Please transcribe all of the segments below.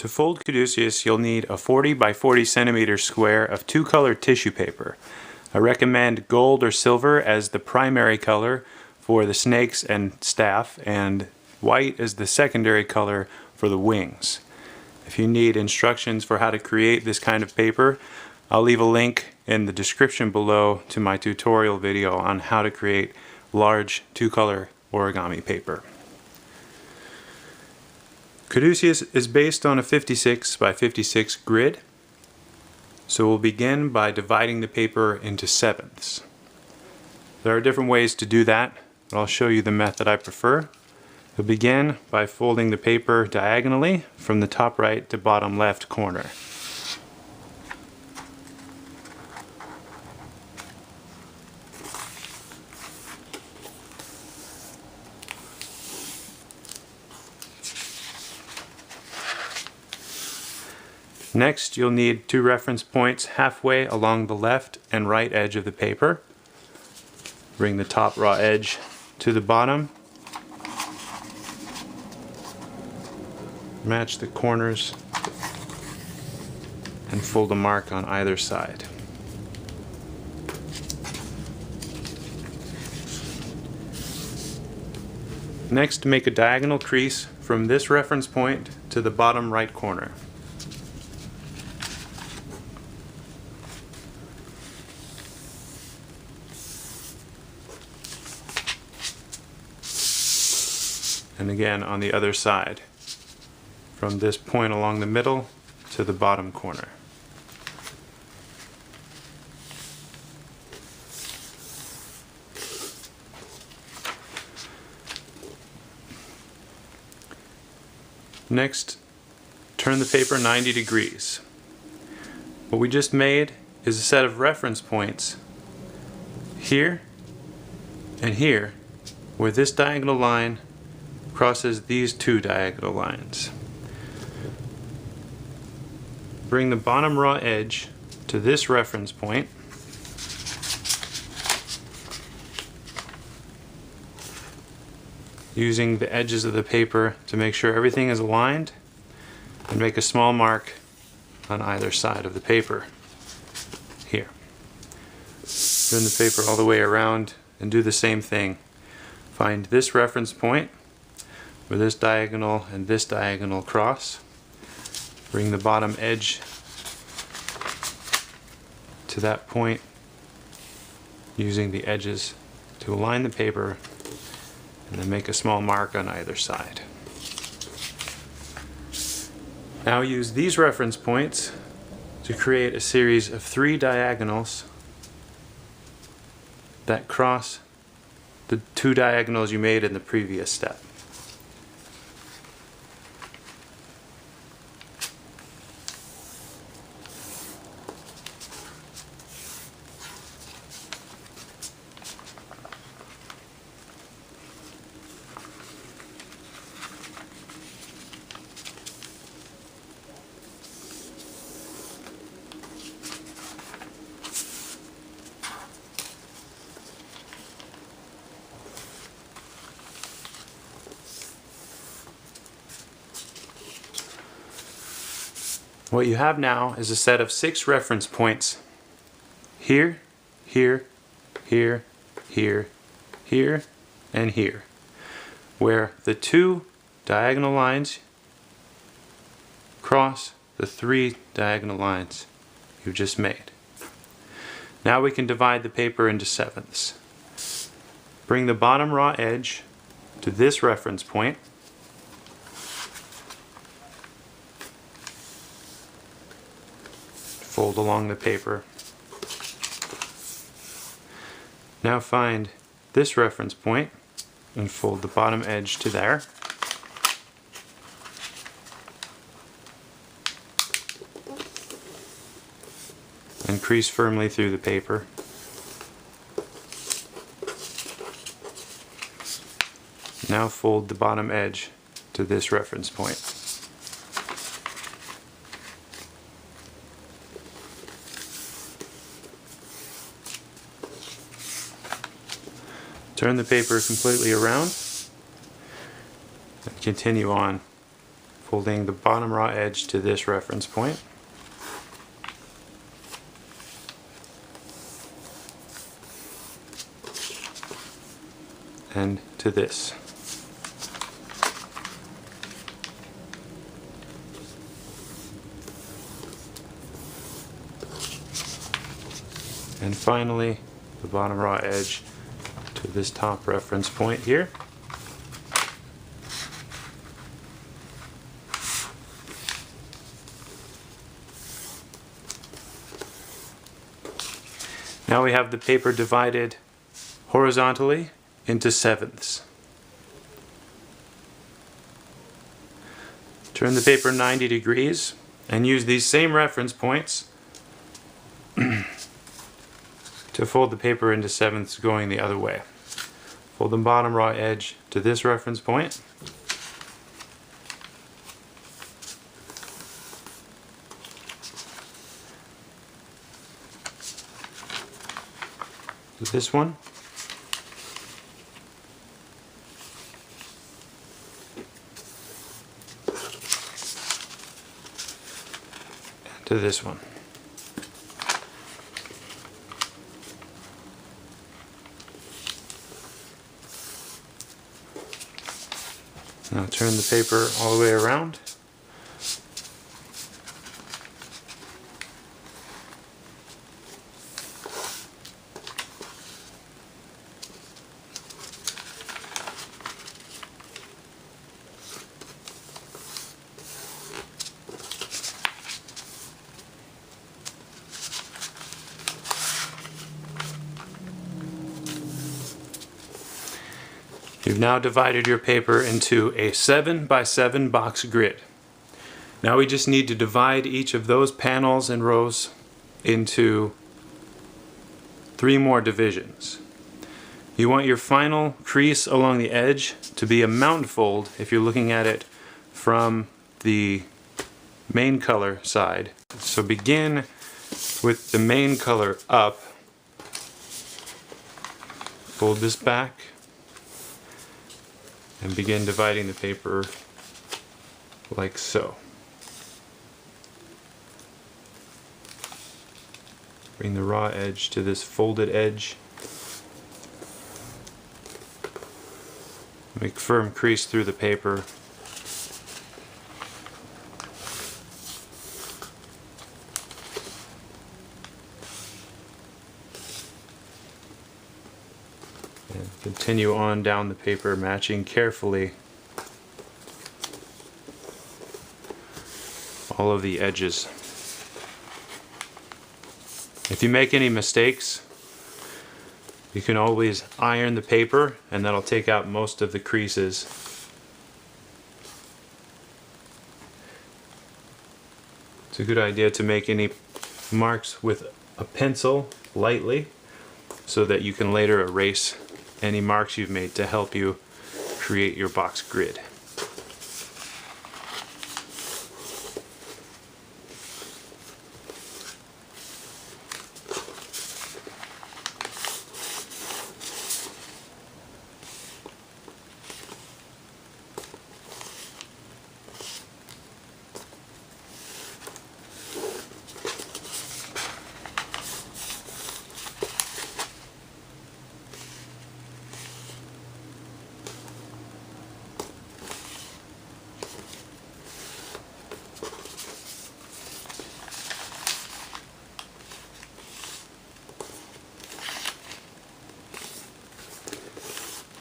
To fold Caduceus, you'll need a 40 by 40 centimeter square of two-color tissue paper. I recommend gold or silver as the primary color for the snakes and staff, and white as the secondary color for the wings. If you need instructions for how to create this kind of paper, I'll leave a link in the description below to my tutorial video on how to create large two-color origami paper. Caduceus is based on a 56 by 56 grid, so we'll begin by dividing the paper into sevenths. There are different ways to do that, but I'll show you the method I prefer. We'll begin by folding the paper diagonally from the top right to bottom left corner. Next, you'll need two reference points halfway along the left and right edge of the paper. Bring the top raw edge to the bottom. Match the corners and fold a mark on either side. Next, make a diagonal crease from this reference point to the bottom right corner. And again on the other side, from this point along the middle to the bottom corner. Next, turn the paper 90 degrees. What we just made is a set of reference points here and here, where this diagonal line crosses these two diagonal lines. Bring the bottom raw edge to this reference point. Using the edges of the paper to make sure everything is aligned, and make a small mark on either side of the paper. Here. Turn the paper all the way around and do the same thing. Find this reference point where this diagonal and this diagonal cross. Bring the bottom edge to that point using the edges to align the paper, and then make a small mark on either side. Now use these reference points to create a series of 3 diagonals that cross the 2 diagonals you made in the previous step. What you have now is a set of 6 reference points here, here, here, here, here, and here, where the 2 diagonal lines cross the 3 diagonal lines you just made. Now we can divide the paper into sevenths. Bring the bottom raw edge to this reference point. Fold along the paper. Now find this reference point and fold the bottom edge to there. And crease firmly through the paper. Now fold the bottom edge to this reference point. Turn the paper completely around and continue on folding the bottom raw edge to this reference point. And to this. And finally, the bottom raw edge to this top reference point here. Now we have the paper divided horizontally into sevenths. Turn the paper 90 degrees and use these same reference points to fold the paper into sevenths going the other way. Fold the bottom raw edge to this reference point. To this one. And to this one. Now turn the paper all the way around. You've now divided your paper into a 7 by 7 box grid. Now we just need to divide each of those panels and rows into 3 more divisions. You want your final crease along the edge to be a mountain fold if you're looking at it from the main color side. So begin with the main color up. Fold this back. And begin dividing the paper like so. Bring the raw edge to this folded edge. Make firm crease through the paper. And continue on down the paper, matching carefully all of the edges. If you make any mistakes, you can always iron the paper and that'll take out most of the creases. It's a good idea to make any marks with a pencil lightly so that you can later erase any marks you've made to help you create your box grid.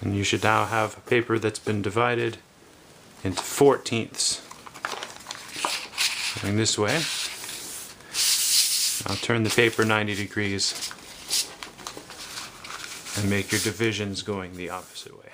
And you should now have a paper that's been divided into 14ths. Going this way. Now turn the paper 90 degrees and make your divisions going the opposite way.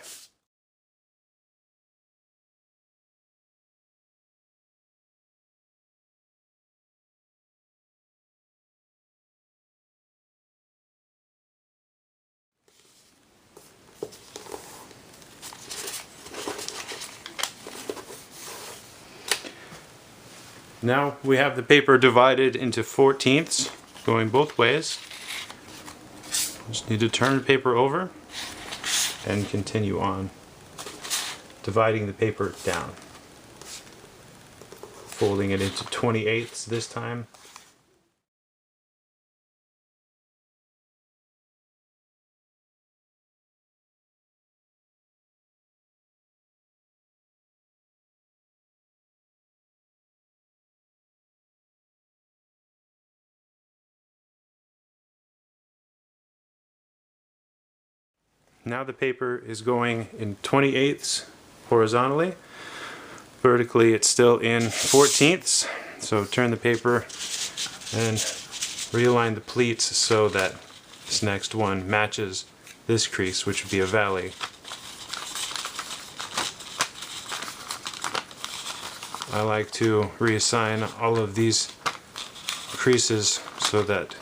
Now we have the paper divided into 14ths, going both ways. Just need to turn the paper over and continue on, dividing the paper down. folding it into 28ths this time. Now the paper is going in 28ths horizontally. Vertically it's still in 14ths. So turn the paper and realign the pleats so that this next one matches this crease, which would be a valley. I like to reassign all of these creases so that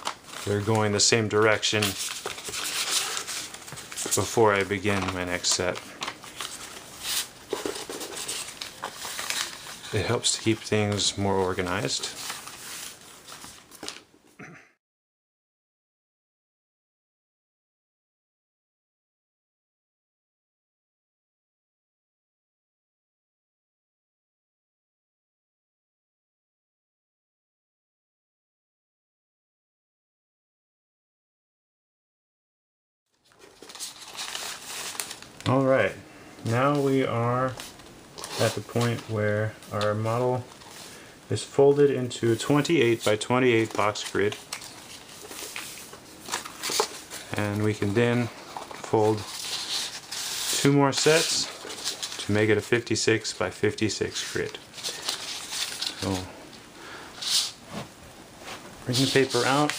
they're going the same direction before I begin my next set. It helps to keep things more organized. Alright, now we are at the point where our model is folded into a 28 by 28 box grid, and we can then fold 2 more sets to make it a 56 by 56 grid. So bring the paper out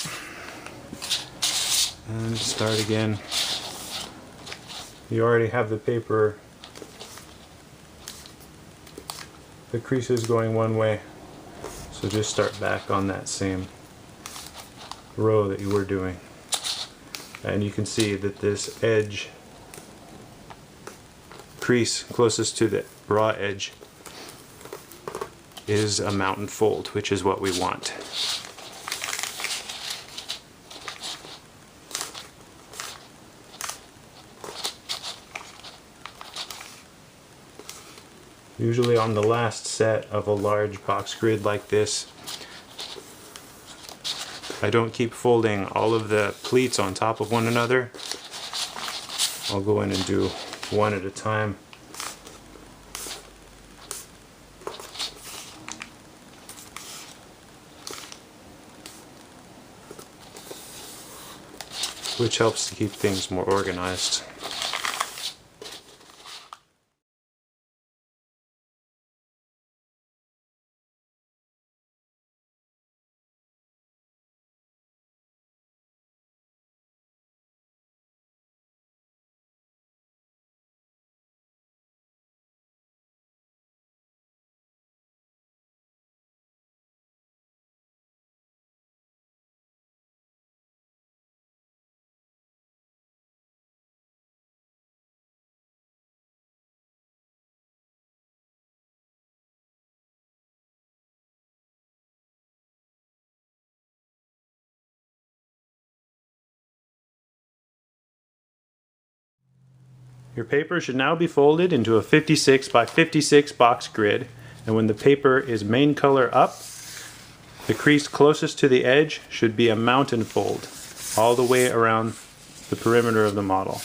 and start again. You already have the paper, the creases going one way, so just start back on that same row that you were doing. And you can see that this edge crease closest to the raw edge is a mountain fold, which is what we want. Usually on the last set of a large box grid like this, I don't keep folding all of the pleats on top of one another. I'll go in and do one at a time. Which helps to keep things more organized. Your paper should now be folded into a 56 by 56 box grid, and when the paper is main color up, the crease closest to the edge should be a mountain fold all the way around the perimeter of the model.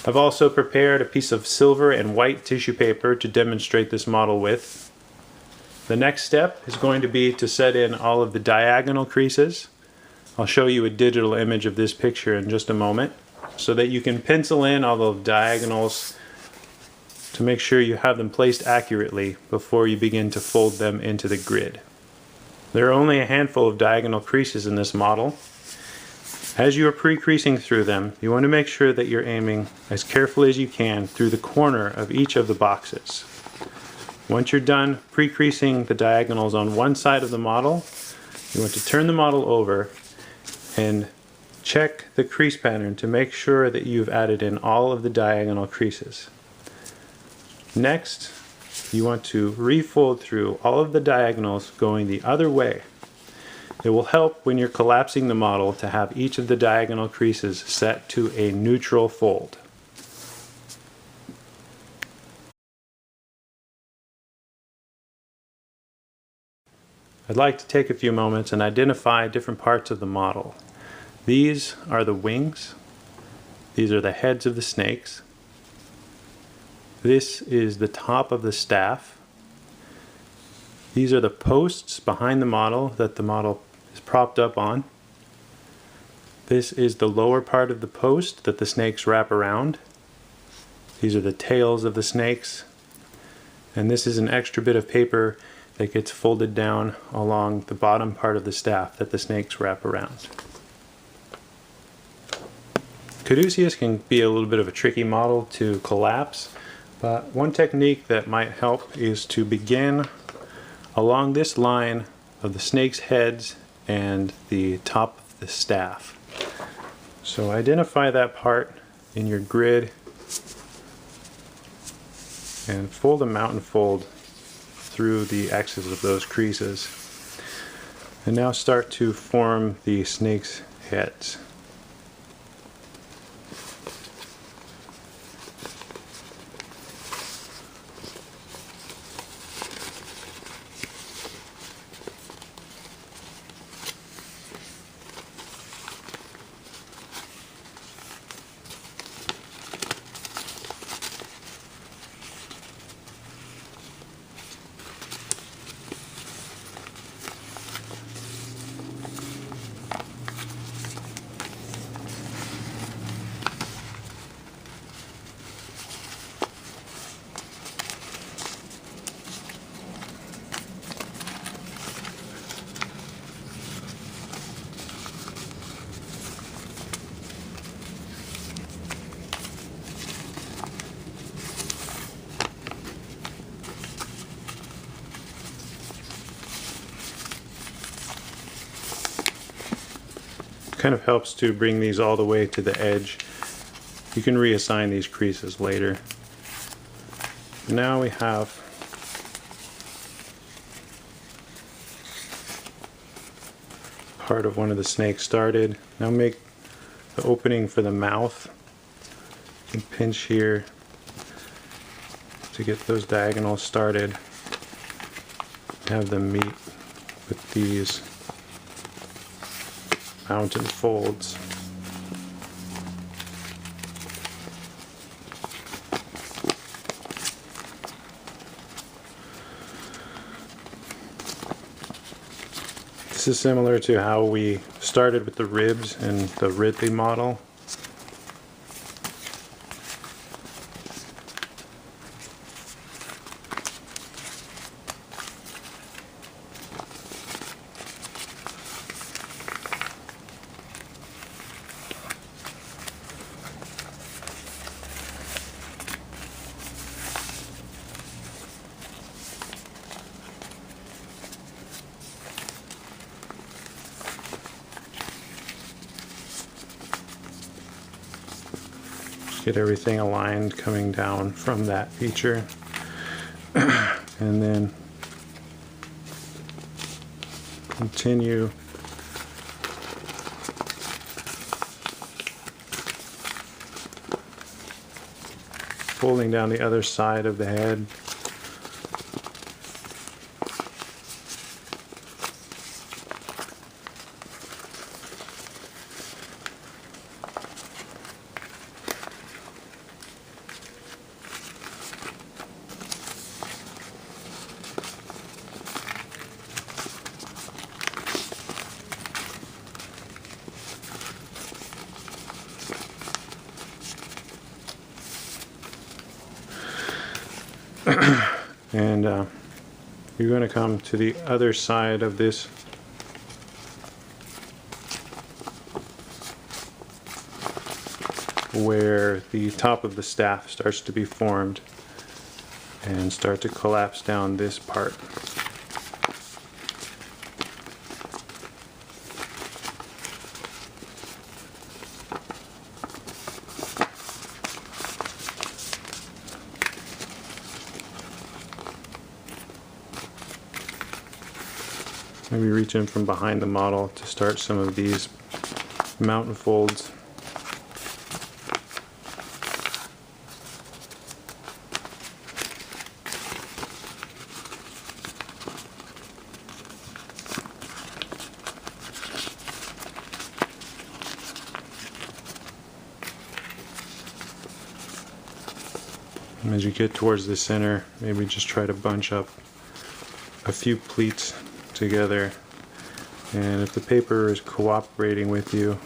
I've also prepared a piece of silver and white tissue paper to demonstrate this model with. The next step is going to be to set in all of the diagonal creases. I'll show you a digital image of this picture in just a moment, so that you can pencil in all the diagonals to make sure you have them placed accurately before you begin to fold them into the grid. There are only a handful of diagonal creases in this model. As you are pre-creasing through them, you want to make sure that you're aiming as carefully as you can through the corner of each of the boxes. Once you're done pre-creasing the diagonals on one side of the model, you want to turn the model over and check the crease pattern to make sure that you've added in all of the diagonal creases. Next, you want to refold through all of the diagonals going the other way. It will help when you're collapsing the model to have each of the diagonal creases set to a neutral fold. I'd like to take a few moments and identify different parts of the model. These are the wings. These are the heads of the snakes. This is the top of the staff. These are the posts behind the model that the model is propped up on. This is the lower part of the post that the snakes wrap around. These are the tails of the snakes. And this is an extra bit of paper that gets folded down along the bottom part of the staff that the snakes wrap around. Caduceus can be a little bit of a tricky model to collapse, but one technique that might help is to begin along this line of the snake's heads and the top of the staff. So identify that part in your grid and fold them out and fold through the X's of those creases. And now start to form the snake's heads. Kind of helps to bring these all the way to the edge. You can reassign these creases later. Now we have part of one of the snakes started. Now make the opening for the mouth. You can pinch here to get those diagonals started. Have them meet with these mountain folds. This is similar to how we started with the ribs in the Ridley model. Get everything aligned coming down from that feature. And then continue folding down the other side of the head. And you're going to come to the other side of this where the top of the staff starts to be formed and start to collapse down this part. Maybe reach in from behind the model to start some of these mountain folds. As you get towards the center, maybe just try to bunch up a few pleats together, and if the paper is cooperating with you,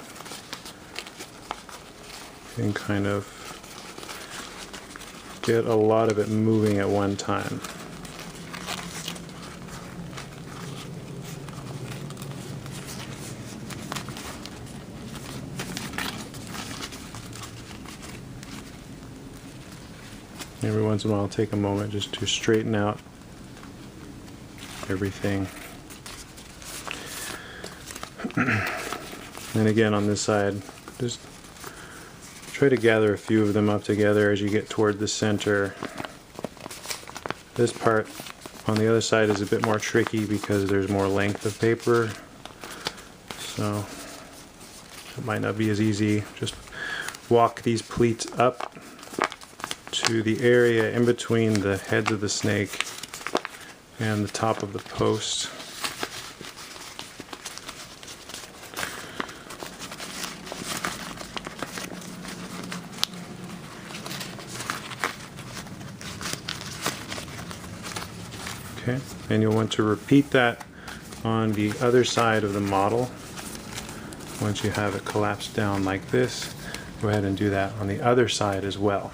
you can kind of get a lot of it moving at one time. Every once in a while, take a moment just to straighten out everything. And again, on this side, just try to gather a few of them up together as you get toward the center. This part on the other side is a bit more tricky because there's more length of paper, so it might not be as easy. Just walk these pleats up to the area in between the heads of the snake and the top of the post. Okay, and you'll want to repeat that on the other side of the model. Once you have it collapsed down like this, go ahead and do that on the other side as well.